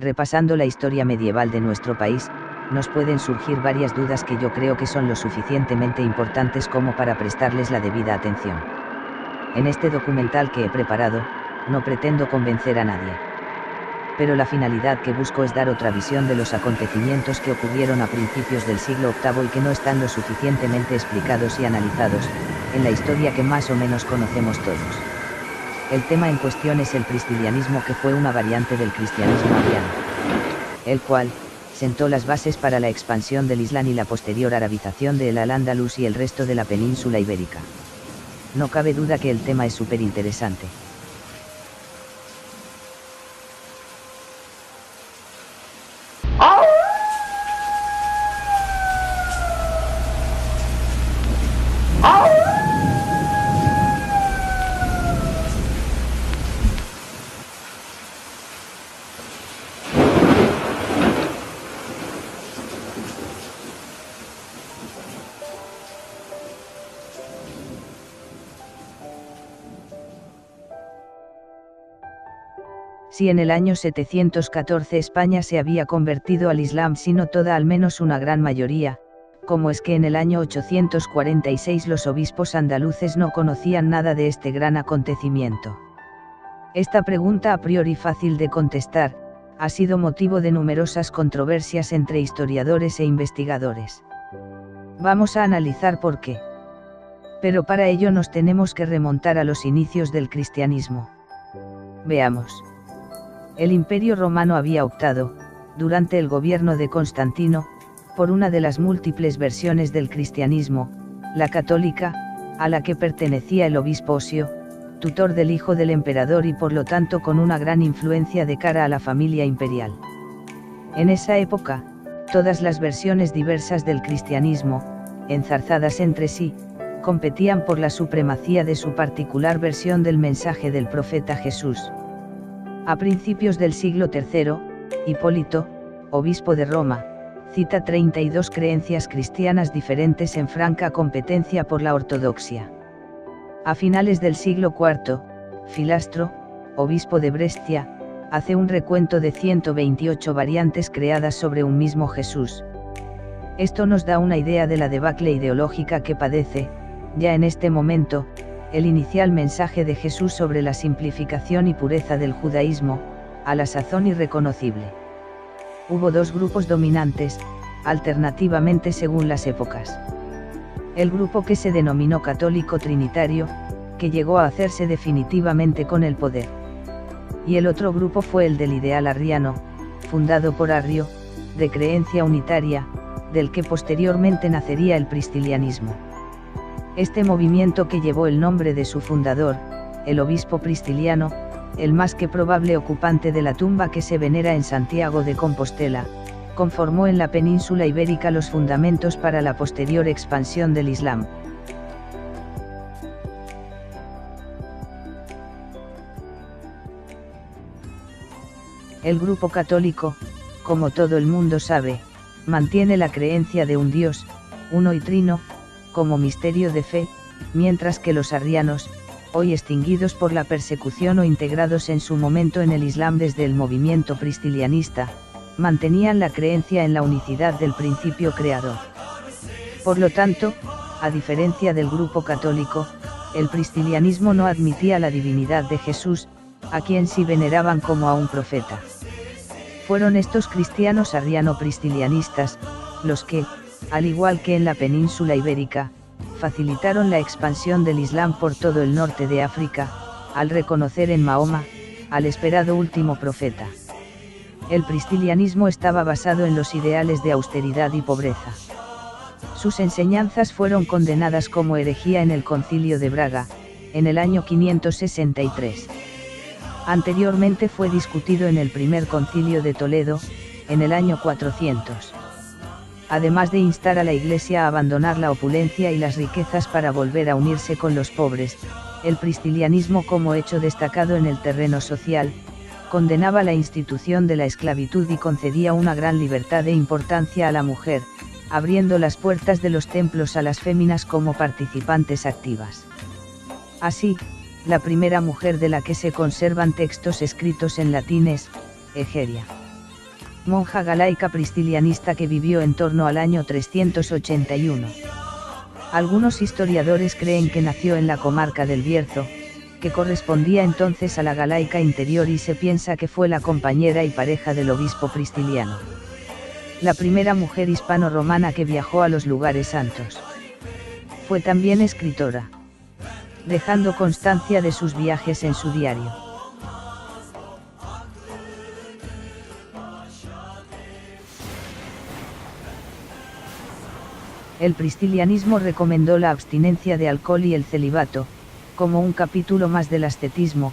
repasando la historia medieval de nuestro país, nos pueden surgir varias dudas que yo creo que son lo suficientemente importantes como para prestarles la debida atención. En este documental que he preparado, no pretendo convencer a nadie. Pero la finalidad que busco es dar otra visión de los acontecimientos que ocurrieron a principios del siglo VIII y que no están lo suficientemente explicados y analizados, en la historia que más o menos conocemos todos. El tema en cuestión es el pristilianismo, que fue una variante del cristianismo arriano, el cual sentó las bases para la expansión del Islam y la posterior arabización de Al-Ándalus y el resto de la península ibérica. No cabe duda que el tema es súper interesante. Si en el año 714 España se había convertido al Islam, si no toda, al menos una gran mayoría, ¿cómo es que en el año 846 los obispos andaluces no conocían nada de este gran acontecimiento? Esta pregunta, a priori fácil de contestar, ha sido motivo de numerosas controversias entre historiadores e investigadores. Vamos a analizar por qué. Pero para ello nos tenemos que remontar a los inicios del cristianismo. Veamos. El Imperio Romano había optado, durante el gobierno de Constantino, por una de las múltiples versiones del cristianismo, la católica, a la que pertenecía el obispo Osio, tutor del hijo del emperador y por lo tanto con una gran influencia de cara a la familia imperial. En esa época, todas las versiones diversas del cristianismo, enzarzadas entre sí, competían por la supremacía de su particular versión del mensaje del profeta Jesús. A principios del siglo III, Hipólito, obispo de Roma, cita 32 creencias cristianas diferentes en franca competencia por la ortodoxia. A finales del siglo IV, Filastro, obispo de Brescia, hace un recuento de 128 variantes creadas sobre un mismo Jesús. Esto nos da una idea de la debacle ideológica que padece, ya en este momento, el inicial mensaje de Jesús sobre la simplificación y pureza del judaísmo, a la sazón irreconocible. Hubo dos grupos dominantes, alternativamente según las épocas. El grupo que se denominó católico trinitario, que llegó a hacerse definitivamente con el poder. Y el otro grupo fue el del ideal arriano, fundado por Arrio, de creencia unitaria, del que posteriormente nacería el pristilianismo. Este movimiento, que llevó el nombre de su fundador, el obispo pristiliano, el más que probable ocupante de la tumba que se venera en Santiago de Compostela, conformó en la península ibérica los fundamentos para la posterior expansión del Islam. El grupo católico, como todo el mundo sabe, mantiene la creencia de un Dios, uno y trino, como misterio de fe, mientras que los arrianos, hoy extinguidos por la persecución o integrados en su momento en el Islam desde el movimiento pristilianista, mantenían la creencia en la unicidad del principio creador. Por lo tanto, a diferencia del grupo católico, el pristilianismo no admitía la divinidad de Jesús, a quien sí veneraban como a un profeta. Fueron estos cristianos arriano-pristilianistas, los que, al igual que en la península ibérica, facilitaron la expansión del Islam por todo el norte de África, al reconocer en Mahoma, al esperado último profeta. El pristilianismo estaba basado en los ideales de austeridad y pobreza. Sus enseñanzas fueron condenadas como herejía en el Concilio de Braga, en el año 563. Anteriormente fue discutido en el primer Concilio de Toledo, en el año 400. Además de instar a la Iglesia a abandonar la opulencia y las riquezas para volver a unirse con los pobres, el pristilianismo, como hecho destacado en el terreno social, condenaba la institución de la esclavitud y concedía una gran libertad e importancia a la mujer, abriendo las puertas de los templos a las féminas como participantes activas. Así, la primera mujer de la que se conservan textos escritos en latín es Egeria. monja galaica pristilianista que vivió en torno al año 381. Algunos historiadores creen que nació en la comarca del Bierzo, que correspondía entonces a la Galaica Interior, y se piensa que fue la compañera y pareja del obispo pristiliano. La primera mujer hispano-romana que viajó a los lugares santos. Fue también escritora, dejando constancia de sus viajes en su diario. El pristilianismo recomendó la abstinencia de alcohol y el celibato, como un capítulo más del ascetismo,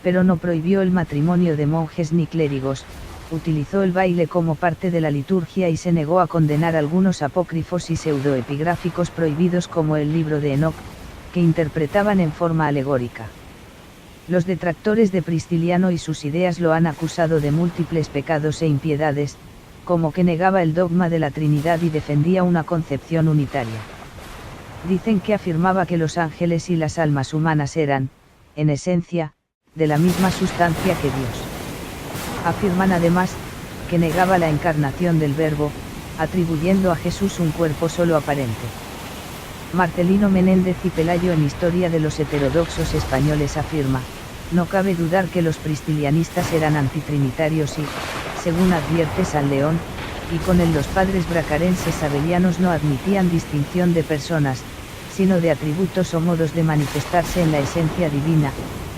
pero no prohibió el matrimonio de monjes ni clérigos, utilizó el baile como parte de la liturgia y se negó a condenar algunos apócrifos y pseudoepigráficos prohibidos como el libro de Enoc, que interpretaban en forma alegórica. Los detractores de Pristiliano y sus ideas lo han acusado de múltiples pecados e impiedades, como que negaba el dogma de la Trinidad y defendía una concepción unitaria. Dicen que afirmaba que los ángeles y las almas humanas eran, en esencia, de la misma sustancia que Dios. Afirman además, que negaba la encarnación del Verbo, atribuyendo a Jesús un cuerpo solo aparente. Marcelino Menéndez y Pelayo en Historia de los heterodoxos españoles afirma, no cabe dudar que los pristilianistas eran antitrinitarios y, según advierte San León, y con él los padres bracarenses abelianos no admitían distinción de personas, sino de atributos o modos de manifestarse en la esencia divina,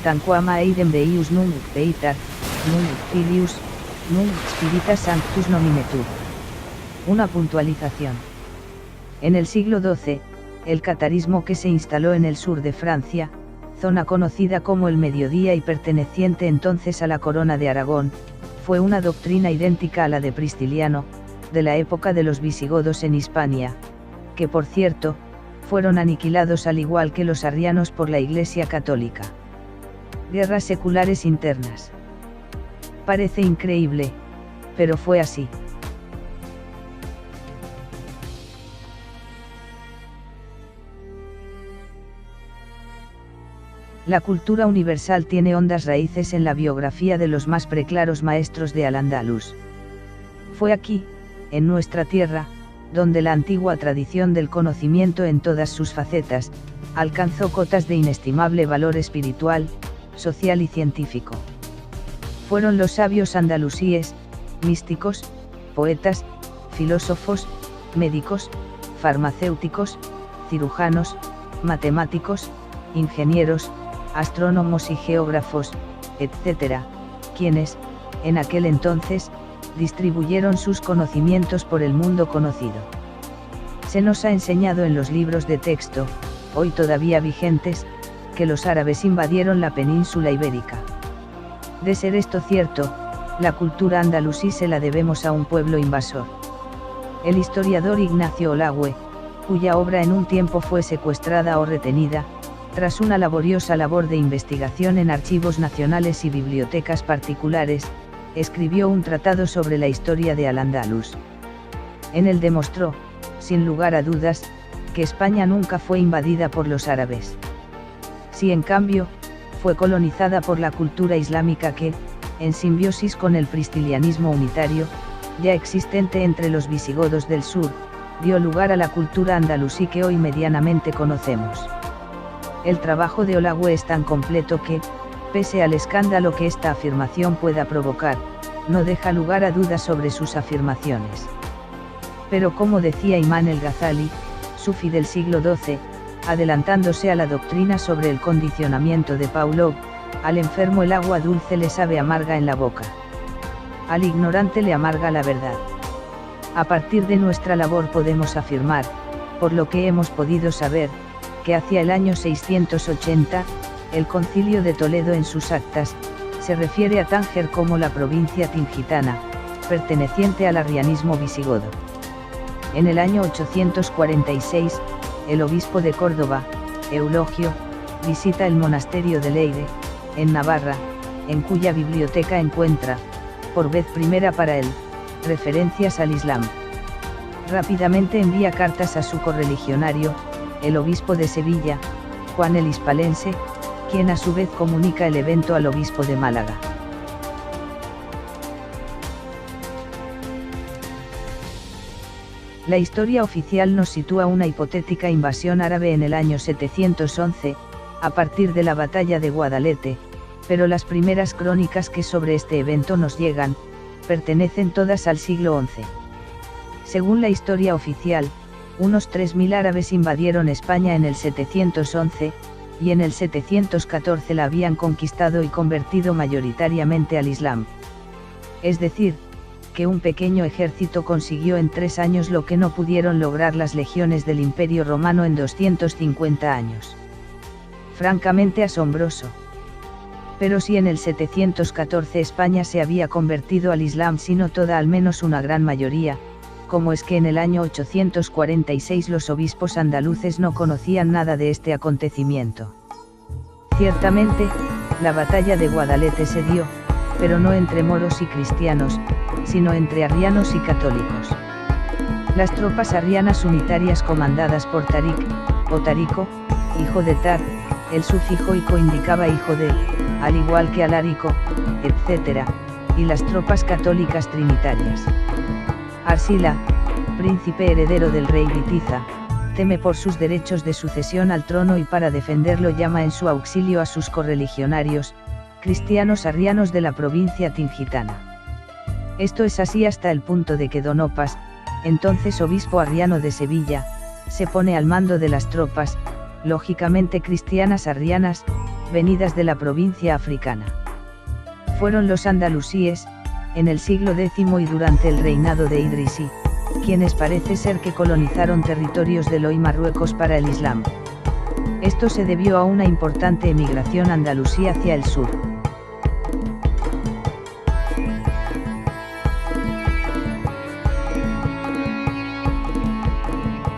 tanquam eidem Deus nunc peitar, nunc filius, nunc spiritus sanctus nominetur. Una puntualización. En el siglo XII, el catarismo que se instaló en el sur de Francia, zona conocida como el Mediodía y perteneciente entonces a la Corona de Aragón, fue una doctrina idéntica a la de Pristiliano, de la época de los visigodos en Hispania, que por cierto, fueron aniquilados al igual que los arrianos por la Iglesia Católica. Guerras seculares internas. Parece increíble, pero fue así. La cultura universal tiene hondas raíces en la biografía de los más preclaros maestros de Al-Ándalus. Fue aquí, en nuestra tierra, donde la antigua tradición del conocimiento en todas sus facetas, alcanzó cotas de inestimable valor espiritual, social y científico. Fueron los sabios andalusíes, místicos, poetas, filósofos, médicos, farmacéuticos, cirujanos, matemáticos, ingenieros, astrónomos y geógrafos, etc., quienes, en aquel entonces, distribuyeron sus conocimientos por el mundo conocido. Se nos ha enseñado en los libros de texto, hoy todavía vigentes, que los árabes invadieron la península ibérica. De ser esto cierto, la cultura andalusí se la debemos a un pueblo invasor. El historiador Ignacio Olagüe, cuya obra en un tiempo fue secuestrada o retenida, tras una laboriosa labor de investigación en archivos nacionales y bibliotecas particulares, escribió un tratado sobre la historia de Al-Ándalus. En él demostró, sin lugar a dudas, que España nunca fue invadida por los árabes. Sí, en cambio, fue colonizada por la cultura islámica que, en simbiosis con el pristilianismo unitario, ya existente entre los visigodos del sur, dio lugar a la cultura andalusí que hoy medianamente conocemos. El trabajo de Olagüe es tan completo que, pese al escándalo que esta afirmación pueda provocar, no deja lugar a dudas sobre sus afirmaciones. Pero como decía Imán el-Ghazali, sufí del siglo XII, adelantándose a la doctrina sobre el condicionamiento de Pavlov, al enfermo el agua dulce le sabe amarga en la boca. Al ignorante le amarga la verdad. A partir de nuestra labor podemos afirmar, por lo que hemos podido saber, que hacia el año 680, el Concilio de Toledo en sus actas, se refiere a Tánger como la provincia tingitana, perteneciente al arrianismo visigodo. En el año 846, el obispo de Córdoba, Eulogio, visita el monasterio de Leyde, en Navarra, en cuya biblioteca encuentra, por vez primera para él, referencias al Islam. Rápidamente envía cartas a su correligionario, el obispo de Sevilla, Juan el Hispalense, quien a su vez comunica el evento al obispo de Málaga. La historia oficial nos sitúa una hipotética invasión árabe en el año 711, a partir de la batalla de Guadalete, pero las primeras crónicas que sobre este evento nos llegan, pertenecen todas al siglo XI. Según la historia oficial, unos 3.000 árabes invadieron España en el 711, y en el 714 la habían conquistado y convertido mayoritariamente al Islam. Es decir, que un pequeño ejército consiguió en 3 años lo que no pudieron lograr las legiones del Imperio Romano en 250 años. Francamente asombroso. Pero si en el 714 España se había convertido al Islam, si no toda, al menos una gran mayoría, ¿cómo es que en el año 846 los obispos andaluces no conocían nada de este acontecimiento? Ciertamente, la batalla de Guadalete se dio, pero no entre moros y cristianos, sino entre arrianos y católicos. Las tropas arrianas unitarias comandadas por Tarik, o Tarico, hijo de Tar, el sufijo ico indicaba hijo de, al igual que Alarico, etc., y las tropas católicas trinitarias. Arsila, príncipe heredero del rey Bitiza, teme por sus derechos de sucesión al trono y para defenderlo llama en su auxilio a sus correligionarios, cristianos arrianos de la provincia tingitana. Esto es así hasta el punto de que Don Opas, entonces obispo arriano de Sevilla, se pone al mando de las tropas, lógicamente cristianas arrianas, venidas de la provincia africana. Fueron los andalusíes, en el siglo X y durante el reinado de Idrisi, quienes parece ser que colonizaron territorios del hoy Marruecos para el Islam. Esto se debió a una importante emigración andalusí hacia el sur.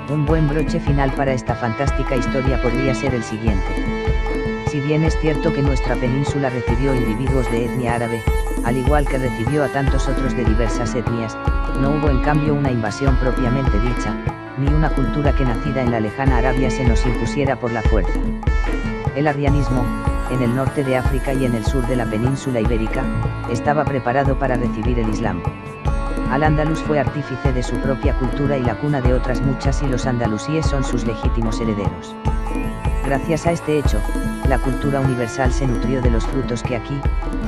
Un buen broche final para esta fantástica historia podría ser el siguiente. Si bien es cierto que nuestra península recibió individuos de etnia árabe, al igual que recibió a tantos otros de diversas etnias, no hubo en cambio una invasión propiamente dicha, ni una cultura que nacida en la lejana Arabia se nos impusiera por la fuerza. El arrianismo, en el norte de África y en el sur de la península ibérica, estaba preparado para recibir el Islam. Al-Ándalus fue artífice de su propia cultura y la cuna de otras muchas, y los andalusíes son sus legítimos herederos. Gracias a este hecho, la cultura universal se nutrió de los frutos que aquí,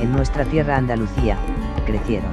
en nuestra tierra Andalucía, crecieron.